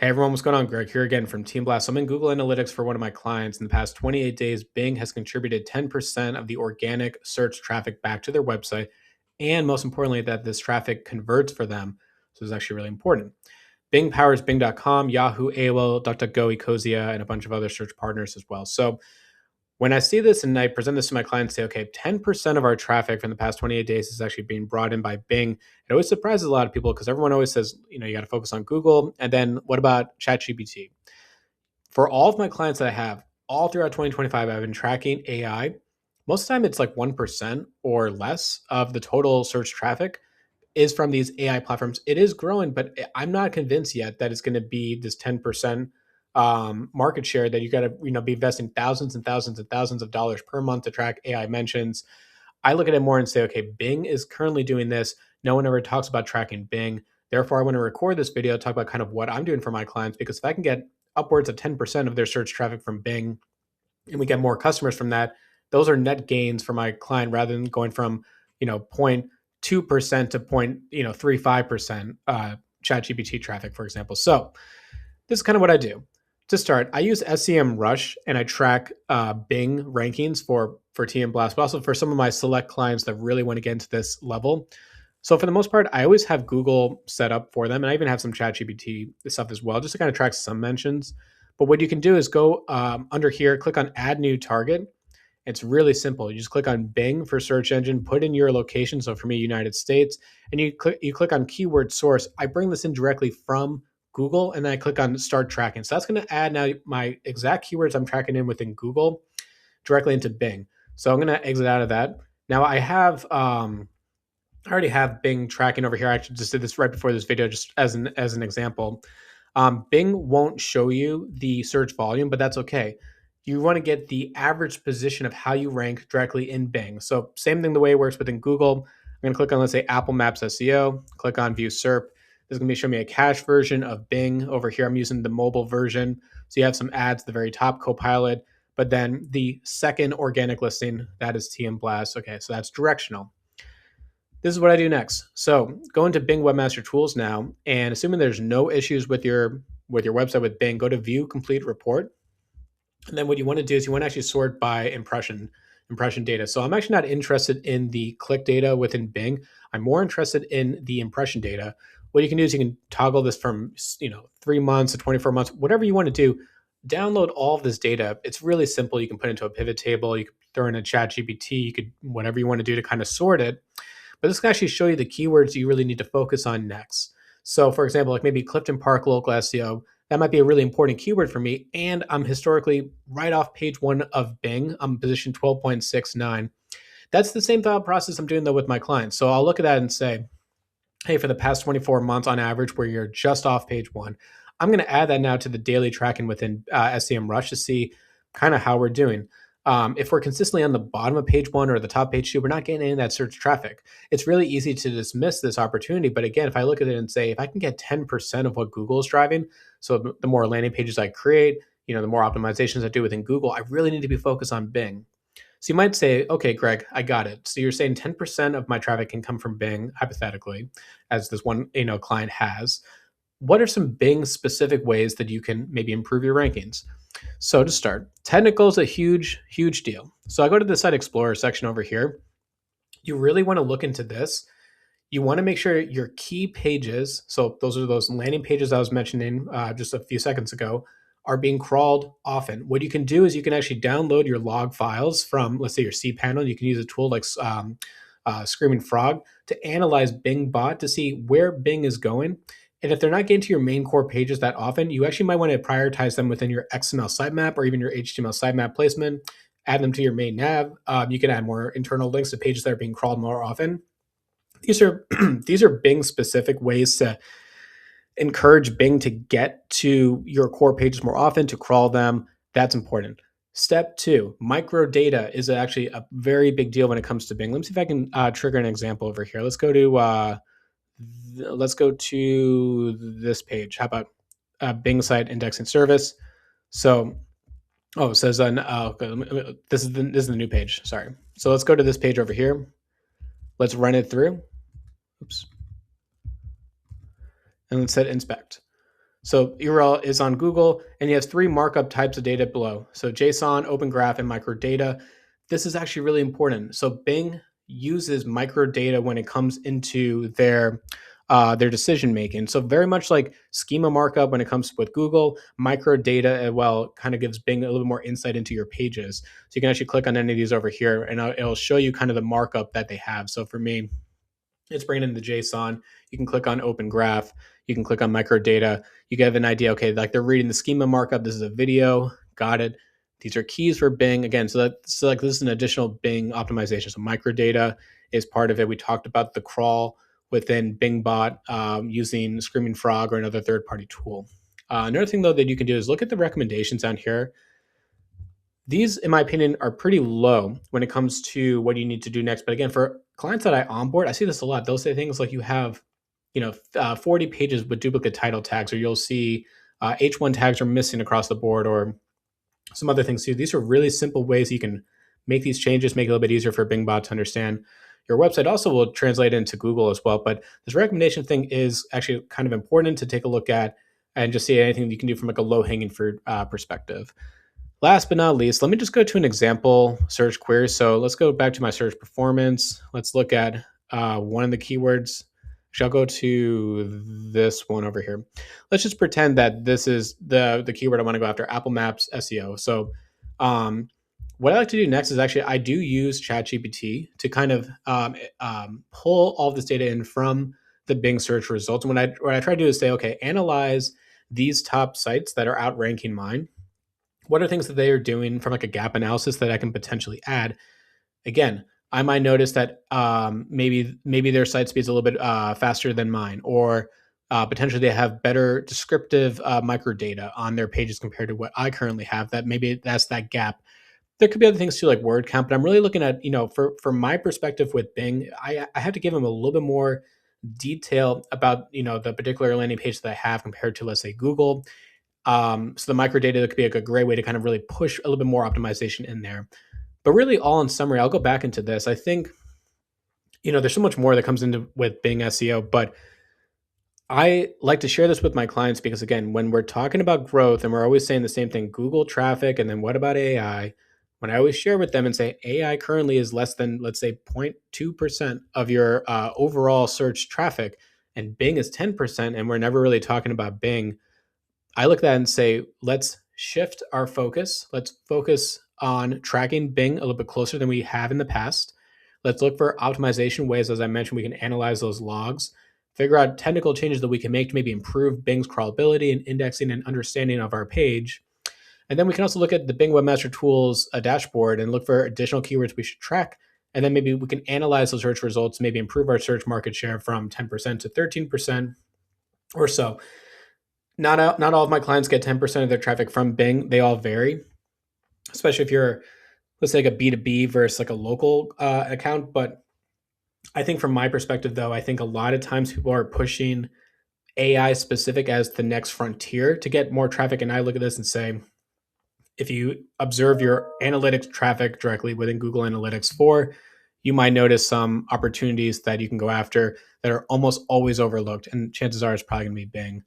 Hey everyone, what's going on? Greg here again from Team Blast. I'm in Google Analytics for one of my clients. In the past 28 days, Bing has contributed 10% of the organic search traffic back to their website. And most importantly, that this traffic converts for them. So it's actually really important. Bing powers Bing.com, Yahoo, AOL, DuckDuckGo, Ecosia, and a bunch of other search partners as well. So when I see this and I present this to my clients, say, okay, 10% of our traffic from the past 28 days is actually being brought in by Bing. It always surprises a lot of people because everyone always says, you got to focus on Google. And then what about ChatGPT? For all of my clients that I have, all throughout 2025, I've been tracking AI. Most of the time, it's like 1% or less of the total search traffic is from these AI platforms. It is growing, but I'm not convinced yet that it's going to be this 10% market share that you got to be investing thousands and thousands and thousands of dollars per month to track AI mentions. I look at it more and say, okay, Bing is currently doing this. No one ever talks about tracking Bing. Therefore, I want to record this video, talk about kind of what I'm doing for my clients, because if I can get upwards of 10% of their search traffic from Bing and we get more customers from that, those are net gains for my client rather than going from, 0.2% to 0.35% ChatGPT traffic, for example. So this is kind of what I do. To start, I use SEMrush and I track Bing rankings for TM Blast, but also for some of my select clients that really want to get into this level. So for the most part, I always have Google set up for them, and I even have some ChatGPT stuff as well, just to kind of track some mentions. But what you can do is go under here, click on Add New Target. It's really simple. You just click on Bing for search engine, put in your location. So for me, United States, and you click on keyword source. I bring this in directly from Google, and then I click on Start Tracking. So that's going to add now my exact keywords I'm tracking in within Google directly into Bing. So I'm going to exit out of that. Now I already have Bing tracking over here. I actually just did this right before this video, just as an example. Bing won't show you the search volume, but that's okay. You want to get the average position of how you rank directly in Bing. So same thing the way it works within Google. I'm going to click on, let's say, Apple Maps SEO, click on View SERP. This is going to be showing me a cache version of Bing. Over here, I'm using the mobile version. So you have some ads at the very top, Copilot, but then the second organic listing, that is TM Blast. Okay, so that's directional. This is what I do next. So go into Bing Webmaster Tools now, and assuming there's no issues with your website with Bing, go to View Complete Report. And then what you want to do is you want to actually sort by impression data. So I'm actually not interested in the click data within Bing. I'm more interested in the impression data. What you can do is you can toggle this from 3 months to 24 months, whatever you want to do. Download all of this data. It's really simple. You can put it into a pivot table. You can throw in a ChatGPT. You could whatever you want to do to kind of sort it. But this can actually show you the keywords you really need to focus on next. So, for example, like maybe Clifton Park local SEO, that might be a really important keyword for me. And I'm historically right off page one of Bing. I'm position 12.69. That's the same thought process I'm doing though with my clients. So I'll look at that and say, hey, for the past 24 months on average, where you're just off page one, I'm going to add that now to the daily tracking within SEMrush to see kind of how we're doing. If we're consistently on the bottom of page one or the top page two, we're not getting any of that search traffic. It's really easy to dismiss this opportunity. But again, if I look at it and say, if I can get 10% of what Google is driving, so the more landing pages I create, the more optimizations I do within Google, I really need to be focused on Bing. So you might say, okay, Greg, I got it. So you're saying 10% of my traffic can come from Bing, hypothetically, as this one client has. What are some Bing specific ways that you can maybe improve your rankings? So to start, technical is a huge, huge deal. So I go to the Site Explorer section over here. You really want to look into this. You want to make sure your key pages, so those are those landing pages I was mentioning just a few seconds ago, are being crawled often. What you can do is you can actually download your log files from, let's say, your cPanel. You can use a tool like Screaming Frog to analyze Bing bot to see where Bing is going. And if they're not getting to your main core pages that often, you actually might want to prioritize them within your XML sitemap or even your HTML sitemap placement, add them to your main nav. You can add more internal links to pages that are being crawled more often. These are these are Bing specific ways to encourage Bing to get to your core pages more often, to crawl them. That's important. Step two, microdata is actually a very big deal when it comes to Bing. Let me see if I can trigger an example over here. Let's go to this page. How about Bing site indexing service? So, it says on this is the new page. Sorry. So let's go to this page over here. Let's run it through. Oops. And let's hit inspect. So URL is on Google, and he has three markup types of data below. So JSON, Open Graph, and Microdata. This is actually really important. So Bing uses microdata when it comes into their decision making. So very much like schema markup when it comes with Google, microdata kind of gives Bing a little bit more insight into your pages. So you can actually click on any of these over here, and it'll show you kind of the markup that they have. So for me, it's bringing in the JSON. You can click on Open Graph. You can click on Microdata. You get an idea. Okay, like they're reading the schema markup. This is a video. Got it. These are keys for Bing again. So like this is an additional Bing optimization. So Microdata is part of it. We talked about the crawl within Bing Bot using Screaming Frog or another third-party tool. Another thing though that you can do is look at the recommendations down here. These, in my opinion, are pretty low when it comes to what you need to do next. But again, for clients that I onboard, I see this a lot. They'll say things like you have, 40 pages with duplicate title tags, or you'll see H1 tags are missing across the board, or some other things too. These are really simple ways you can make these changes, make it a little bit easier for Bing Bot to understand. Your website also will translate into Google as well. But this recommendation thing is actually kind of important to take a look at and just see anything you can do from like a low hanging fruit perspective. Last but not least, let me just go to an example search query. So let's go back to my search performance. Let's look at one of the keywords. Actually, I'll go to this one over here. Let's just pretend that this is the keyword I want to go after, Apple Maps SEO. So what I like to do next is actually I do use ChatGPT to kind of pull all of this data in from the Bing search results. And what I try to do is say, okay, analyze these top sites that are outranking mine. What are things that they are doing from like a gap analysis that I can potentially add? Again, I might notice that maybe their site speed's a little bit faster than mine, or potentially they have better descriptive microdata on their pages compared to what I currently have. That maybe that's that gap. There could be other things too, like word count, but I'm really looking at, for my perspective with Bing, I have to give them a little bit more detail about, the particular landing page that I have compared to, let's say, Google. So the microdata could be like a great way to kind of really push a little bit more optimization in there. But really, all in summary, I'll go back into this. I think, there's so much more that comes into with Bing SEO, but I like to share this with my clients because, again, when we're talking about growth and we're always saying the same thing, Google traffic, and then what about AI? When I always share with them and say AI currently is less than, let's say, 0.2% of your overall search traffic, and Bing is 10%, and we're never really talking about Bing, I look at that and say, let's shift our focus. Let's focus on tracking Bing a little bit closer than we have in the past. Let's look for optimization ways. As I mentioned, we can analyze those logs, figure out technical changes that we can make to maybe improve Bing's crawlability and indexing and understanding of our page. And then we can also look at the Bing Webmaster Tools dashboard and look for additional keywords we should track. And then maybe we can analyze those search results, maybe improve our search market share from 10% to 13% or so. Not all of my clients get 10% of their traffic from Bing. They all vary, especially if you're, let's say, like a B2B versus like a local account. But I think from my perspective, though, I think a lot of times people are pushing AI specific as the next frontier to get more traffic. And I look at this and say, if you observe your analytics traffic directly within Google Analytics 4, you might notice some opportunities that you can go after that are almost always overlooked. And chances are it's probably going to be Bing.